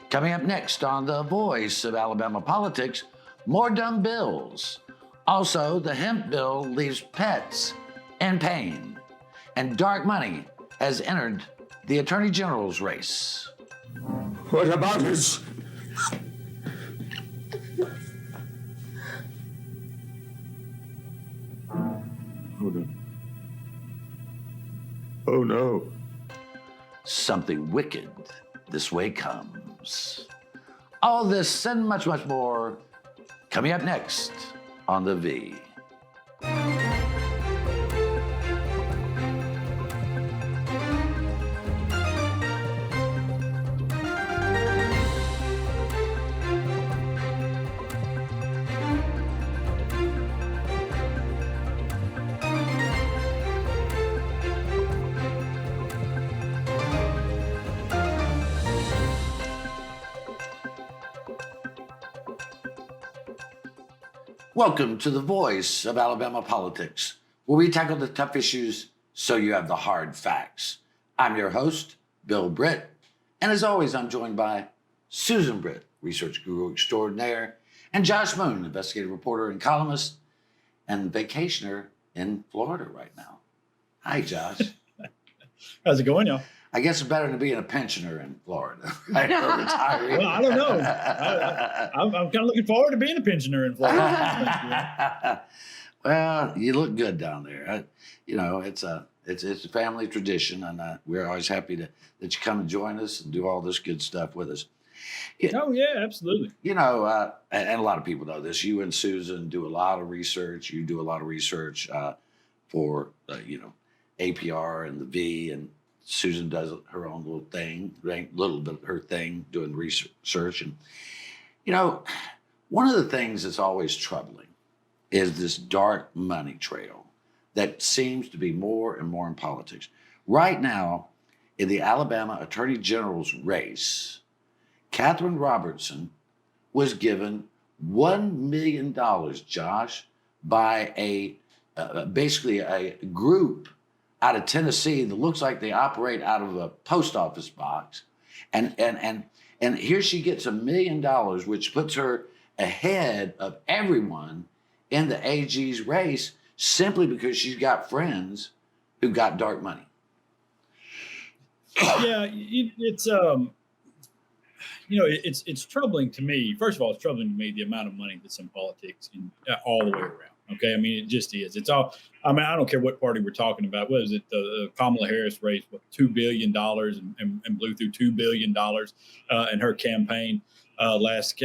Coming up next on The Voice of Alabama Politics, more dumb bills. Also, the hemp bill leaves pets in pain. And dark money has entered the Attorney General's race. What about us? Oh no. Oh no. Something wicked this way comes. All this and much, much more coming up next on The V. Welcome to The Voice of Alabama Politics, where we tackle the tough issues so you have the hard facts. I'm your host, Bill Britt, and as always, I'm joined by Susan Britt, research guru extraordinaire, and Josh Moon, investigative reporter and columnist, and vacationer in Florida right now. Hi, Josh. How's it going, y'all? I guess it's better than being a pensioner in Florida, right? Or retiree. Well, I don't know. I'm kind of looking forward to being a pensioner in Florida. Well, you look good down there. It's a family tradition, and we're always happy that you come and join us and do all this good stuff with us. Oh, yeah, absolutely. And a lot of people know this. You and Susan do a lot of research. You do a lot of research for APR and the V, and Susan does her own little thing, her thing, doing research. And, one of the things that's always troubling is this dark money trail that seems to be more and more in politics. Right now, in the Alabama Attorney General's race, Catherine Robertson was given $1 million, Josh, by basically a group out of Tennessee that looks like they operate out of a post office box. And here she gets $1 million, which puts her ahead of everyone in the AG's race simply because she's got friends who got dark money. Yeah, it's troubling to me. First of all, it's troubling to me the amount of money that's in politics all the way around. Okay, I mean, it just is. It's all. I mean, I don't care what party we're talking about. What is it? Kamala Harris raised $2 billion and blew through $2 billion in her campaign last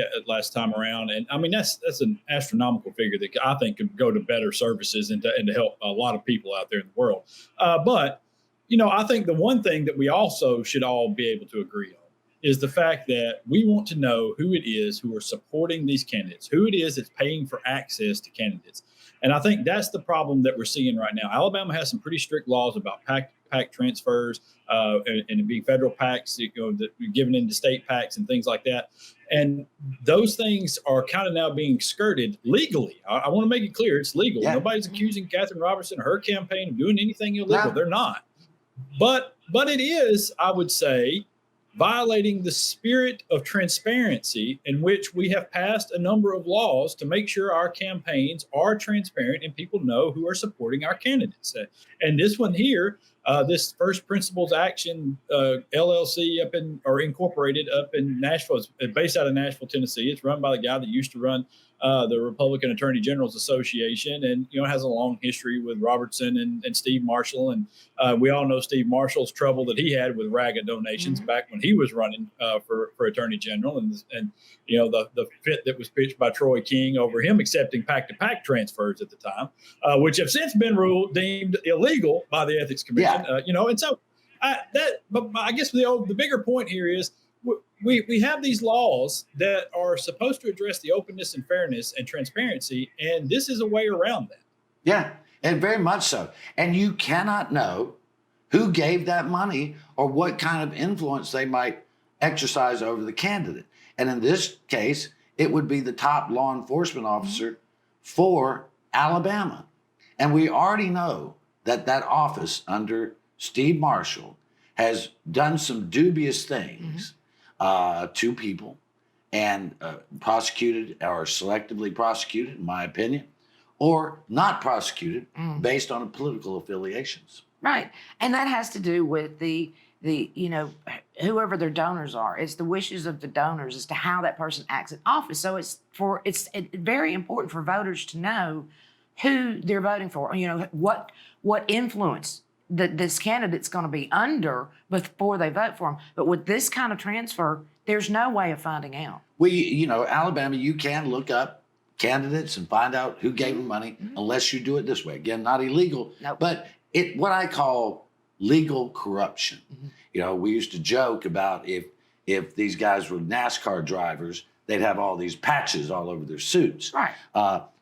time around. And I mean, that's an astronomical figure that I think could go to better services and to help a lot of people out there in the world. But I think the one thing that we also should all be able to agree on is the fact that we want to know who it is who are supporting these candidates, who it is that's paying for access to candidates. And I think that's the problem that we're seeing right now. Alabama has some pretty strict laws about PAC transfers and being federal PACs, that are given into state PACs and things like that. And those things are kind of now being skirted legally. I want to make it clear it's legal. Yeah. Nobody's accusing Catherine Robertson or her campaign of doing anything illegal. No. They're not. But it is, I would say, violating the spirit of transparency in which we have passed a number of laws to make sure our campaigns are transparent and people know who are supporting our candidates. And this one here, this First Principles Action LLC incorporated up in Nashville, it's based out of Nashville, Tennessee. It's run by the guy that used to run the Republican Attorney General's Association, and has a long history with Robertson and Steve Marshall. And we all know Steve Marshall's trouble that he had with RAGA donations back when he was running for Attorney General, and the fit that was pitched by Troy King over him accepting PAC-to-PAC transfers at the time, which have since been deemed illegal by the Ethics Commission. Yeah. And so but I guess the bigger point here is, we have these laws that are supposed to address the openness and fairness and transparency, and this is a way around that. Yeah, and very much so. And you cannot know who gave that money or what kind of influence they might exercise over the candidate. And in this case, it would be the top law enforcement officer for Alabama. And we already know that office under Steve Marshall has done some dubious things. two people and prosecuted or selectively prosecuted, in my opinion, or not prosecuted based on political affiliations. Right. And that has to do with the whoever their donors are. It's the wishes of the donors as to how that person acts in office. So it's very important for voters to know who they're voting for. What influence that this candidate's going to be under before they vote for him. But with this kind of transfer, there's no way of finding out. Alabama, you can look up candidates and find out who gave them money, unless you do it this way. Again, not illegal, Nope. but what I call legal corruption. We used to joke about if these guys were NASCAR drivers, they'd have all these patches all over their suits. Right.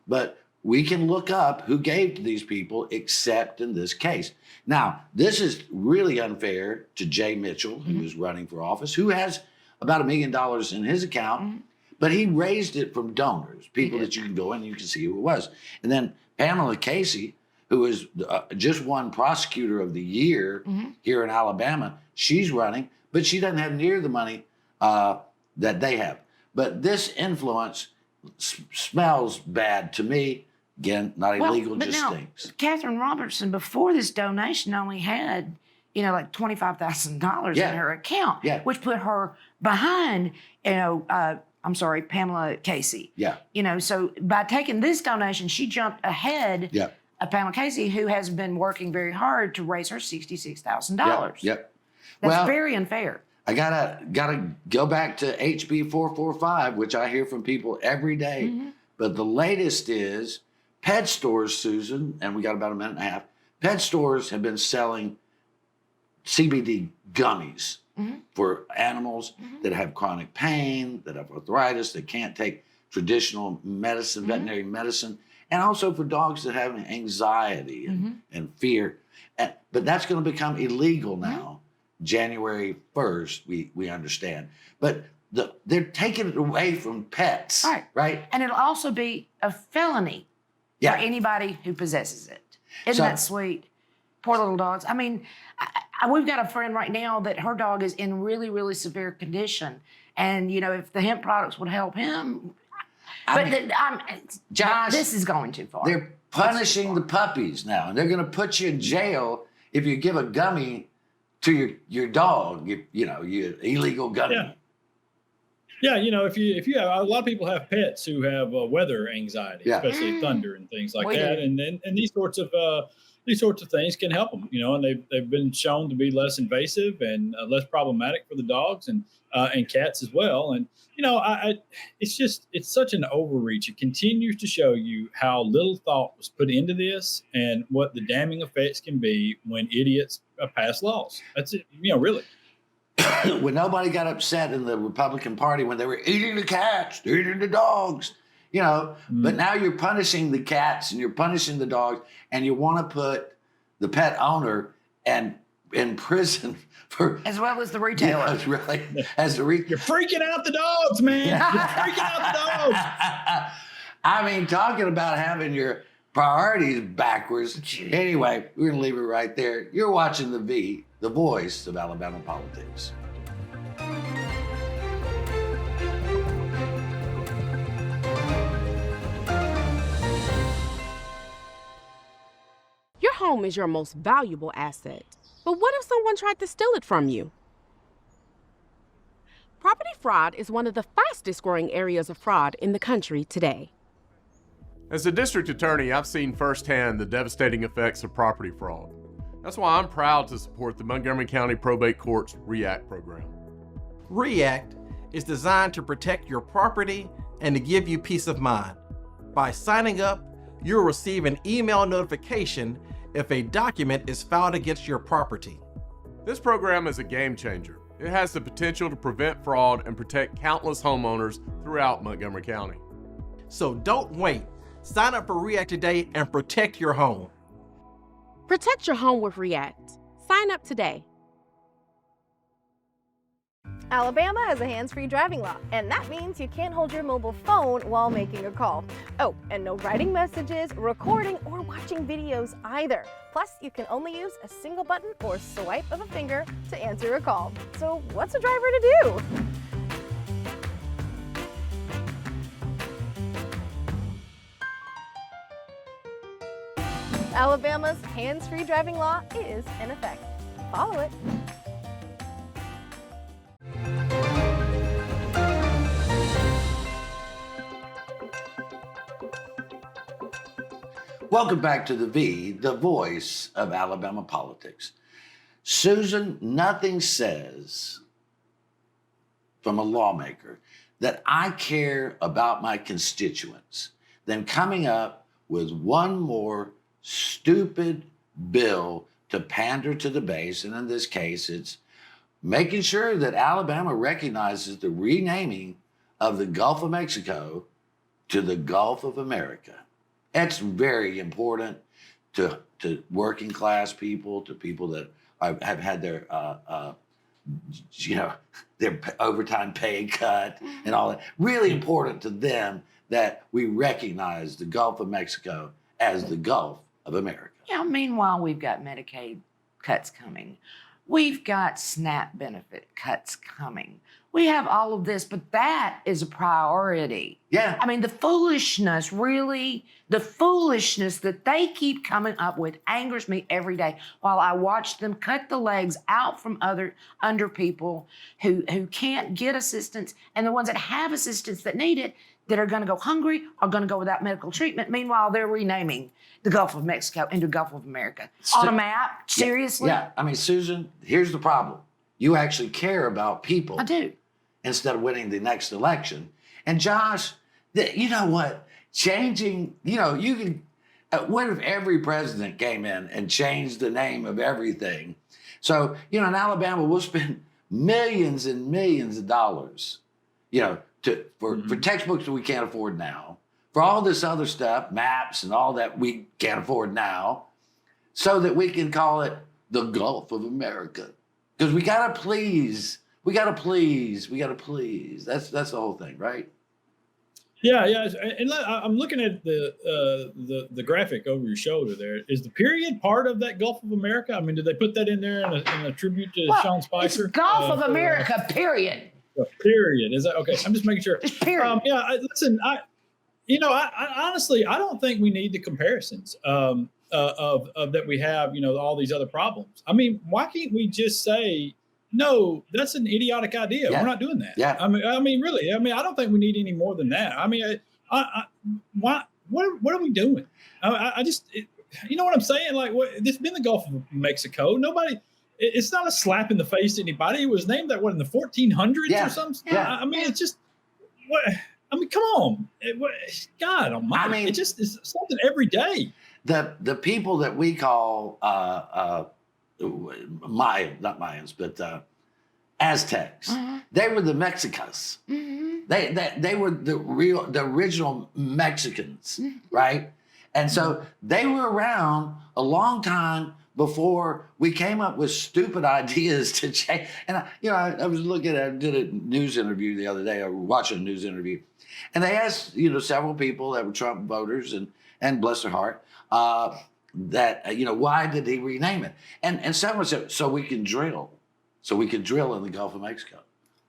But we can look up who gave to these people, except in this case. Now, this is really unfair to Jay Mitchell, who is running for office, who has about $1 million in his account, but he raised it from donors, people that you can go in and you can see who it was. And then Pamela Casey, who is just won Prosecutor of the Year here in Alabama, she's running, but she doesn't have near the money that they have. But this influence smells bad to me. Again, not illegal, just stinks. Catherine Robertson, before this donation, only had, like $25,000 in her account, which put her behind, Pamela Casey. Yeah. So by taking this donation, she jumped ahead of Pamela Casey, who has been working very hard to raise her $66,000. Yep. That's very unfair. I gotta go back to HB 445, which I hear from people every day. But the latest is pet stores, Susan, and we got about a minute and a half. Pet stores have been selling CBD gummies for animals that have chronic pain, that have arthritis, that can't take traditional medicine, veterinary medicine, and also for dogs that have anxiety and fear. But that's going to become illegal now, January 1st, we understand. But they're taking it away from pets, right? And it'll also be a felony for anybody who possesses it. Isn't that sweet? Poor little dogs. I mean, we've got a friend right now that her dog is in really, really severe condition. And, if the hemp products would help him. Josh, this is going too far. They're punishing the puppies now. And they're going to put you in jail if you give a gummy to your dog, your illegal gummy. Yeah, if you have, a lot of people have pets who have weather anxiety, especially thunder and things like that, and these sorts of things can help them, and they've been shown to be less invasive and less problematic for the dogs and cats as well. And it's such an overreach. It continues to show you how little thought was put into this and what the damning effects can be when idiots pass laws. That's it, really. When nobody got upset in the Republican Party when they were eating the cats, eating the dogs, but now you're punishing the cats and you're punishing the dogs, and you want to put the pet owner in prison for, as well as the retailer. You're freaking out the dogs, man. You're freaking out the dogs. I mean, talking about having your priorities backwards. Anyway, we're going to leave it right there. You're watching the voice of Alabama politics. Your home is your most valuable asset. But what if someone tried to steal it from you? Property fraud is one of the fastest growing areas of fraud in the country today. As a district attorney, I've seen firsthand the devastating effects of property fraud. That's why I'm proud to support the Montgomery County Probate Court's REACT program. REACT is designed to protect your property and to give you peace of mind. By signing up, you'll receive an email notification if a document is filed against your property. This program is a game changer. It has the potential to prevent fraud and protect countless homeowners throughout Montgomery County. So don't wait. Sign up for REACT today and protect your home. Protect your home with REACT. Sign up today. Alabama has a hands-free driving law, and that means you can't hold your mobile phone while making a call. Oh, and no writing messages, recording, or watching videos either. Plus, you can only use a single button or swipe of a finger to answer a call. So what's a driver to do? Alabama's hands-free driving law is in effect. Follow it. Welcome back to the voice of Alabama politics. Susan, nothing says from a lawmaker that I care about my constituents than coming up with one more stupid bill to pander to the base. And in this case, it's making sure that Alabama recognizes the renaming of the Gulf of Mexico to the Gulf of America. That's very important to working class people, to people that have had their their overtime pay cut and all that. Really important to them that we recognize the Gulf of Mexico as the Gulf of America. Yeah, meanwhile, we've got Medicaid cuts coming. We've got SNAP benefit cuts coming. We have all of this, but that is a priority. Yeah. I mean, the foolishness that they keep coming up with angers me every day while I watch them cut the legs out from under people who can't get assistance, and the ones that have assistance that need it, that are going to go hungry, are going to go without medical treatment. Meanwhile, they're renaming the Gulf of Mexico into Gulf of America. On a map? Seriously? Yeah. I mean, Susan, here's the problem. You actually care about people. I do. Instead of winning the next election. And Josh, you know what? Changing, you can, what if every president came in and changed the name of everything? So, in Alabama, we'll spend millions and millions of dollars, for textbooks that we can't afford now, for all this other stuff, maps and all that we can't afford now, so that we can call it the Gulf of America. Because we got to please. That's the whole thing, right? Yeah. And I'm looking at the graphic over your shoulder there. Is the period part of that Gulf of America? I mean, did they put that in there in a tribute to Sean Spicer? It's Gulf of America, period. Period. Is that okay? I'm just making sure. It's period. Listen, I honestly, I don't think we need the comparisons of that we have, all these other problems. I mean, why can't we just say, no, that's an idiotic idea. Yeah. We're not doing that. Yeah. I mean, really. I mean, I don't think we need any more than that. I mean, what are we doing? I just, you know what I'm saying? Like, this has been the Gulf of Mexico. Nobody. It's not a slap in the face to anybody. It was named that in the 1400s or something. Yeah. I mean, it's just what. I mean, come on, God Almighty! I mean, it's something every day. The people that we call not Mayans, but Aztecs. Mm-hmm. They were the Mexicas. Mm-hmm. They were the original Mexicans, right? And so they were around a long time before we came up with stupid ideas to change. And I was I did a news interview the other day. I was watching a news interview, and they asked several people that were Trump voters and bless their heart. That why did he rename it? And someone said, so we can drill in the Gulf of Mexico.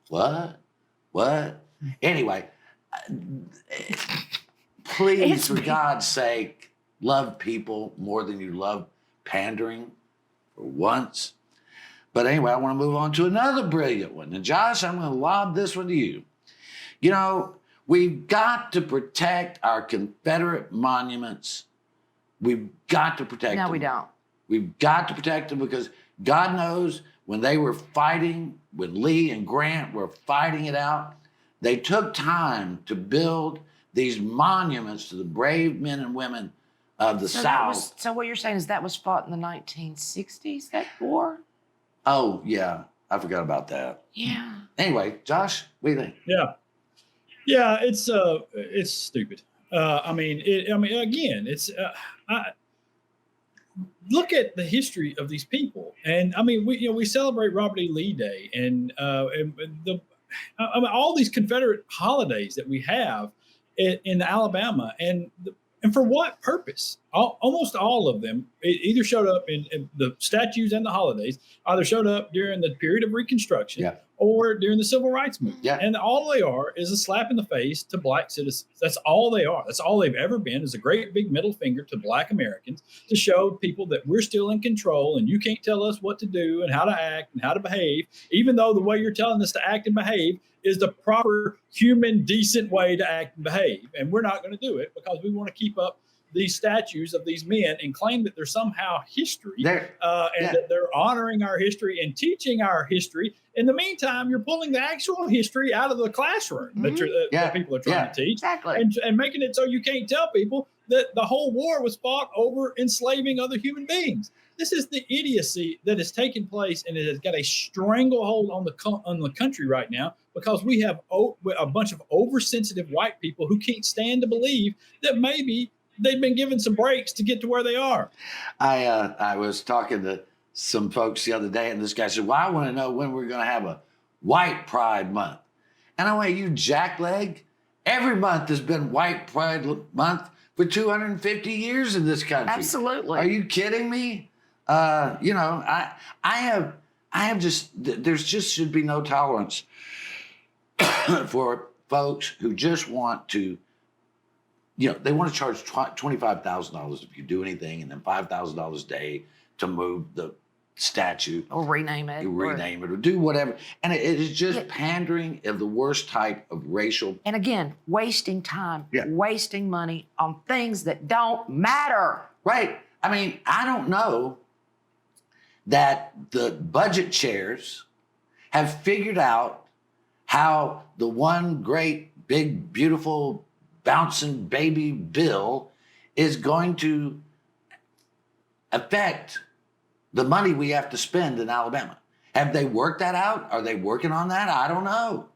What? Anyway, please, for God's sake, love people more than you love pandering for once. But anyway, I want to move on to another brilliant one. And Josh, I'm going to lob this one to you. We've got to protect our Confederate monuments. We've got to protect them. No, we don't. We've got to protect them because God knows when they were fighting, when Lee and Grant were fighting it out, they took time to build these monuments to the brave men and women of the South. So what you're saying is that was fought in the 1960s, that war? Oh, yeah. I forgot about that. Yeah. Anyway, Josh, what do you think? Yeah, it's stupid. Again, look at the history of these people, and I mean, we celebrate Robert E. Lee Day, and all these Confederate holidays that we have in Alabama, and for what purpose? Almost all of them either showed up in the statues and the holidays, either showed up during the period of Reconstruction, or during the civil rights movement. Yeah. And all they are is a slap in the face to black citizens. That's all they are. That's all they've ever been, is a great big middle finger to black Americans to show people that we're still in control and you can't tell us what to do and how to act and how to behave, even though the way you're telling us to act and behave is the proper human, decent way to act and behave. And we're not going to do it because we want to keep up these statues of these men and claim that they're somehow history that they're honoring our history and teaching our history. In the meantime, you're pulling the actual history out of the classroom that people are trying to teach, and making it so you can't tell people that the whole war was fought over enslaving other human beings. This is the idiocy that is taking place, and it has got a stranglehold on the country right now because we have a bunch of oversensitive white people who can't stand to believe that maybe they've been given some breaks to get to where they are. I was talking to some folks the other day, and this guy said, well, I want to know when we're going to have a White Pride Month. And I went, you jackleg, every month has been White Pride Month for 250 years in this country. Absolutely. Are you kidding me? I have just, there's just should be no tolerance for folks who just want to, they want to charge $25,000 if you do anything, and then $5,000 a day to move the statue or rename it, or do whatever. And it is just pandering of the worst type of racial. And again, wasting time, wasting money on things that don't matter. Right. I mean, I don't know that the budget chairs have figured out how the one great, big, beautiful, bouncing baby bill is going to affect the money we have to spend in Alabama. Have they worked that out? Are they working on that? I don't know.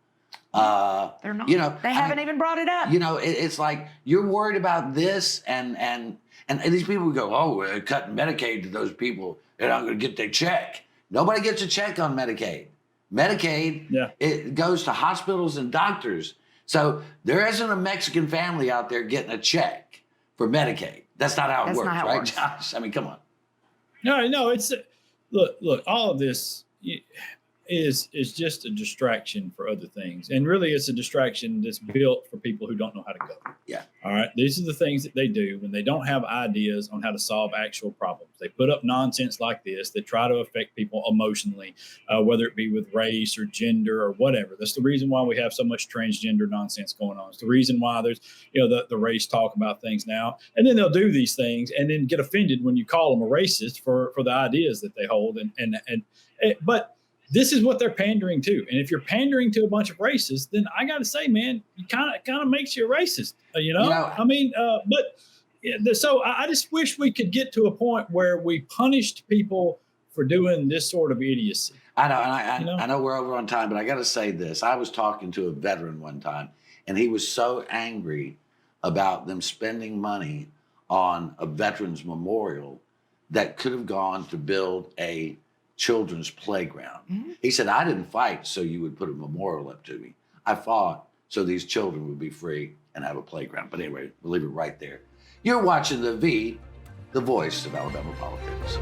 They're not. They haven't even brought it up. It's like you're worried about this, and these people go, oh, we're cutting Medicaid to those people. They're not going to get their check. Nobody gets a check on Medicaid. Medicaid, it goes to hospitals and doctors. So there isn't a Mexican family out there getting a check for Medicaid. That's not how it works, right, Josh? I mean, come on. No, it's look, all of this is just a distraction for other things. And really it's a distraction that's built for people who don't know how to go. Yeah. All right. These are the things that they do when they don't have ideas on how to solve actual problems. They put up nonsense like this that try to affect people emotionally, whether it be with race or gender or whatever. That's the reason why we have so much transgender nonsense going on. It's the reason why there's, the race talk about things now. And then they'll do these things and then get offended when you call them a racist for the ideas that they hold. But this is what they're pandering to. And if you're pandering to a bunch of racists, then I got to say, man, it kind of makes you a racist, so I just wish we could get to a point where we punished people for doing this sort of idiocy. I know. I know we're over on time, but I got to say this. I was talking to a veteran one time, and he was so angry about them spending money on a veterans memorial that could have gone to build a children's playground. Mm-hmm. He said, I didn't fight so you would put a memorial up to me. I fought so these children would be free and have a playground. But anyway, we'll leave it right there. You're watching the voice of Alabama politics.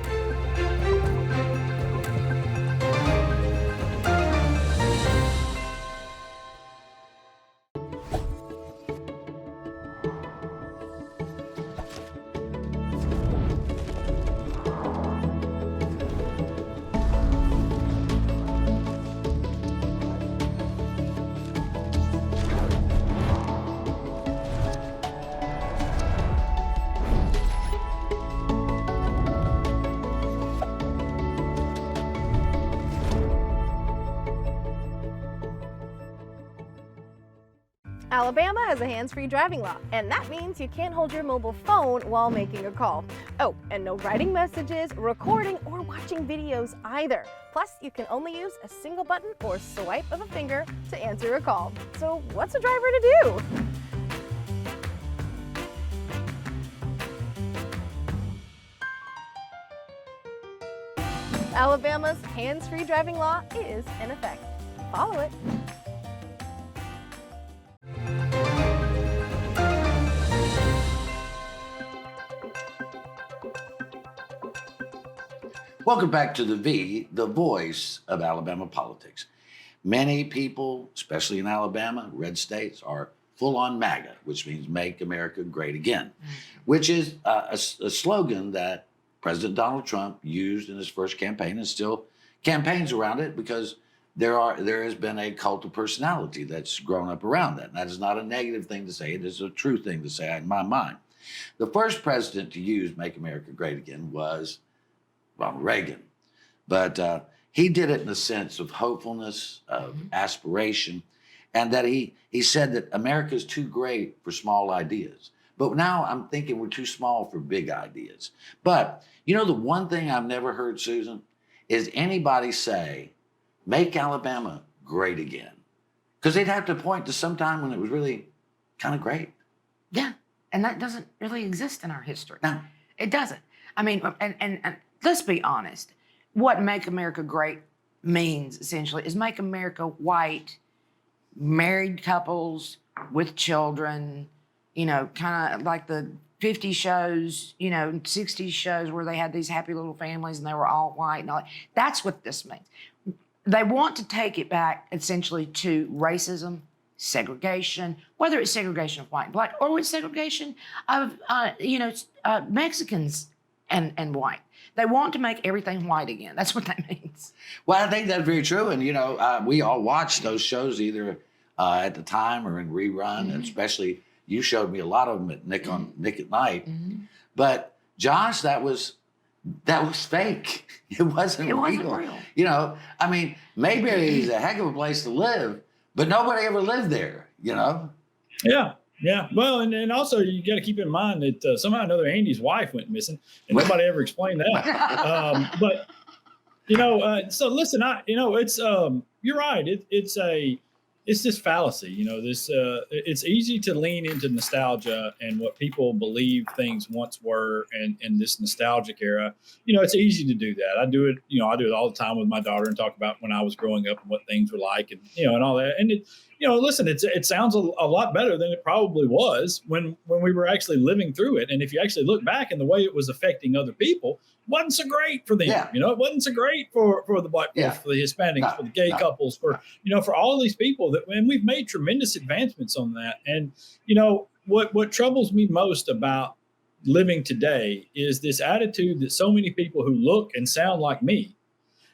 Alabama has a hands-free driving law, and that means you can't hold your mobile phone while making a call. Oh, and no writing messages, recording, or watching videos either. Plus, you can only use a single button or swipe of a finger to answer a call. So what's a driver to do? Alabama's hands-free driving law is in effect. Follow it. Welcome back to the voice of Alabama politics. Many people, especially in Alabama, red states, are full on MAGA, which means Make America Great Again, which is a slogan that President Donald Trump used in his first campaign and still campaigns around it because there has been a cult of personality that's grown up around that. And that is not a negative thing to say. It is a true thing to say in my mind. The first president to use Make America Great Again was Ronald Reagan. But he did it in a sense of hopefulness, of aspiration, and that he said that America is too great for small ideas. But now I'm thinking we're too small for big ideas. But you know, the one thing I've never heard, Susan, is anybody say, make Alabama great again. Because they'd have to point to some time when it was really kind of great. Yeah. And that doesn't really exist in our history. No. It doesn't. I mean, and let's be honest. What Make America Great means, essentially, is make America white, married couples with children, you know, kind of like the 50 shows, you know, 60s shows where they had these happy little families and they were all white and all that. That's what this means. They want to take it back essentially to racism, segregation, whether it's segregation of white and black or it's segregation of, Mexicans and white. They want to make everything white again. That's what that means. Well, I think that's very true. And, you know, we all watched those shows either at the time or in rerun, and especially you showed me a lot of them at Nick at Night. But Josh, that was fake. It wasn't real. You know, I mean, Mayberry is a heck of a place to live, but nobody ever lived there, you know? Yeah. Yeah. Well, and also you got to keep in mind that somehow or another Andy's wife went missing and nobody ever explained that. But, you know, so listen, it's, you're right. It's this fallacy, you know, it's easy to lean into nostalgia and what people believe things once were and this nostalgic era. You know, it's easy to do that. I do it all the time with my daughter and talk about when I was growing up and what things were like and, you know, and all that. And listen, it sounds a lot better than it probably was when we were actually living through it. And if you actually look back and the way it was affecting other people, wasn't so great for them. Yeah. You know, it wasn't so great for the black folks, for the Hispanics, for the gay couples, for all these people and we've made tremendous advancements on that. And, you know, what troubles me most about living today is this attitude that so many people who look and sound like me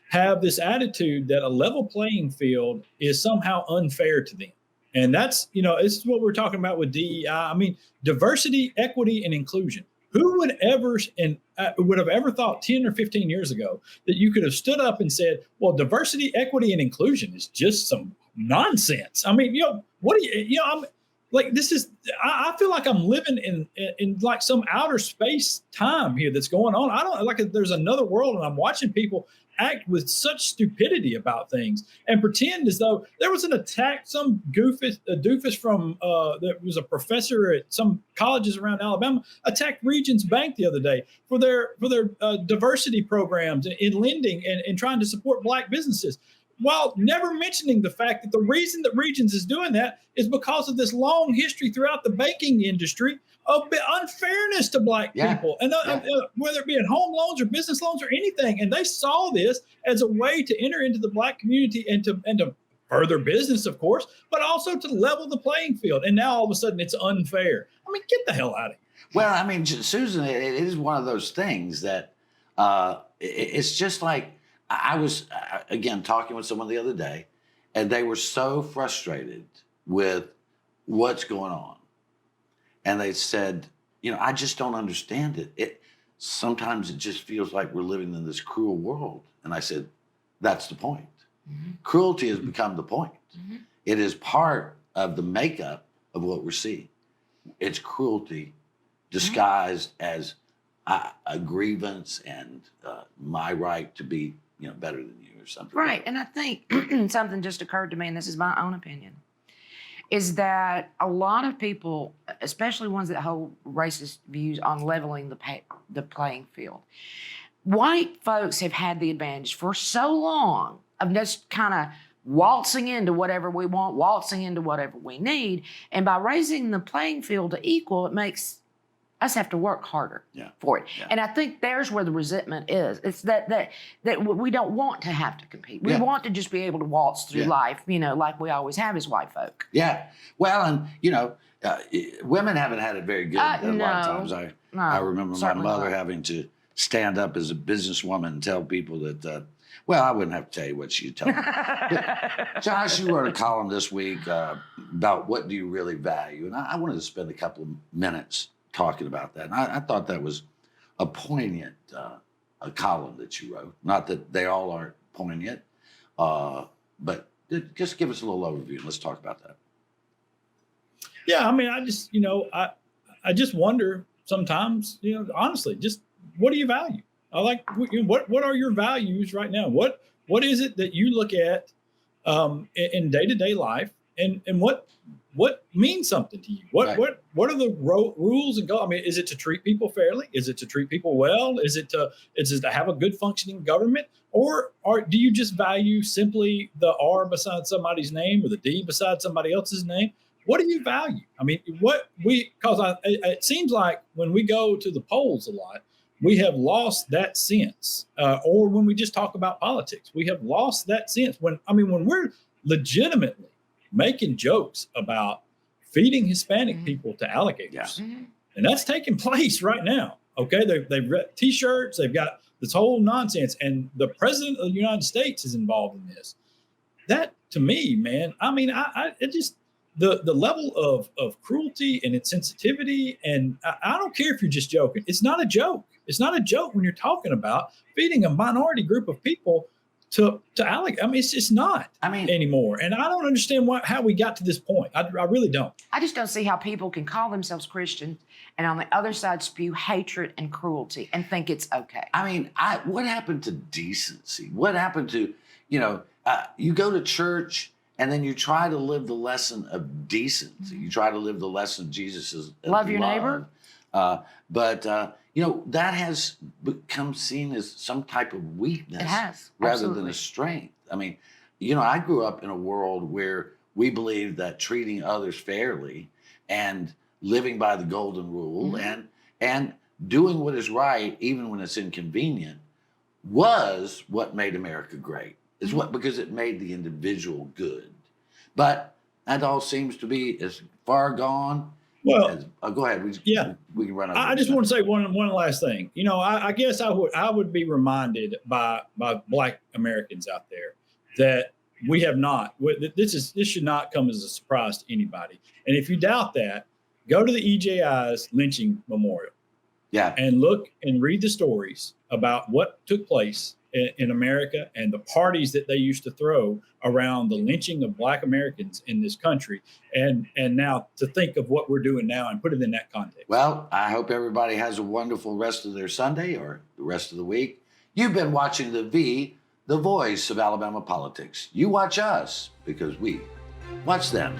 have this attitude that a level playing field is somehow unfair to them. And that's, you know, this is what we're talking about with DEI. I mean, diversity, equity, and inclusion. Who would have ever thought 10 or 15 years ago that you could have stood up and said, well, diversity, equity, and inclusion is just some nonsense. I mean, I'm like, I feel like I'm living in like some outer space time here that's going on. I don't like there's another world and I'm watching people act with such stupidity about things and pretend as though there was an attack, some doofus from that was a professor at some colleges around Alabama attacked Regions Bank the other day for their diversity programs in lending and trying to support black businesses, while never mentioning the fact that the reason that Regions is doing that is because of this long history throughout the banking industry of unfairness to black people, and whether it be in home loans or business loans or anything. And they saw this as a way to enter into the black community and to further business, of course, but also to level the playing field. And now all of a sudden it's unfair. I mean, get the hell out of here. Well, I mean, Susan, it is one of those things that it's just like I was, again, talking with someone the other day, and they were so frustrated with what's going on. And they said, you know, I just don't understand it. Sometimes it just feels like we're living in this cruel world. And I said, that's the point. Cruelty has become the point. It is part of the makeup of what we're seeing. It's cruelty disguised as a grievance and my right to be, you know, better than you or something. Right. And I think something just occurred to me, and this is my own opinion, is that a lot of people, especially ones that hold racist views on leveling the playing field, white folks have had the advantage for so long of just kind of waltzing into whatever we want, waltzing into whatever we need. And by raising the playing field to equal, it makes Us have to work harder Yeah. for it. Yeah. And I think there's where the resentment is. It's that we don't want to have to compete. We Yeah. want to just be able to waltz through Yeah. life, like we always have as white folk. Yeah. Well, and women haven't had it very good a lot of No. times. I remember my certainly mother not. having to stand up as a businesswoman and tell people that, well, I wouldn't have to tell you what she'd tell me. But, Josh, you wrote a column this week about what do you really value? And I wanted to spend a couple of minutes talking about that. And I thought that was a poignant a column that you wrote. Not that they all aren't poignant, but just give us a little overview. Let's talk about that. Yeah, I mean, I just, I just wonder sometimes, honestly, just what do you value? I like, what are your values right now? What is it that you look at in day-to-day life, and what means something to you? What are the rules and goals? I mean, is it to treat people fairly? Is it to treat people well? Is it to have a good functioning government? Or do you just value simply the R beside somebody's name or the D beside somebody else's name? What do you value? I mean, because it seems like when we go to the polls a lot, we have lost that sense. Or when we just talk about politics, we have lost that sense. When we're legitimately making jokes about feeding Hispanic people to alligators, and that's taking place right now. Okay, they've got T-shirts, they've got this whole nonsense, and the president of the United States is involved in this. That, to me, man, I mean, it just the level of cruelty and insensitivity, and I don't care if you're just joking. It's not a joke. It's not a joke when you're talking about feeding a minority group of people to alligators. I mean, it's just not anymore. And I don't understand how we got to this point. I really don't. I just don't see how people can call themselves Christian and on the other side spew hatred and cruelty and think it's okay. I mean, what happened to decency? What happened to, you go to church and then you try to live the lesson of decency. You try to live the lesson of Jesus' Love your neighbor. But that has become seen as some type of weakness. It has, rather absolutely. than a strength. I mean, I grew up in a world where we believed that treating others fairly and living by the golden rule and doing what is right, even when it's inconvenient, was what made America great. It's because it made the individual good. But that all seems to be as far gone. Well, go ahead. We can run over. I just want to say one last thing. I guess I would be reminded by Black Americans out there that we have not. This should not come as a surprise to anybody. And if you doubt that, go to the EJI's lynching memorial. Yeah. And look and read the stories about what took place in America and the parties that they used to throw around the lynching of Black Americans in this country. And now to think of what we're doing now and put it in that context. Well, I hope everybody has a wonderful rest of their Sunday or the rest of the week. You've been watching the voice of Alabama politics. You watch us because we watch them.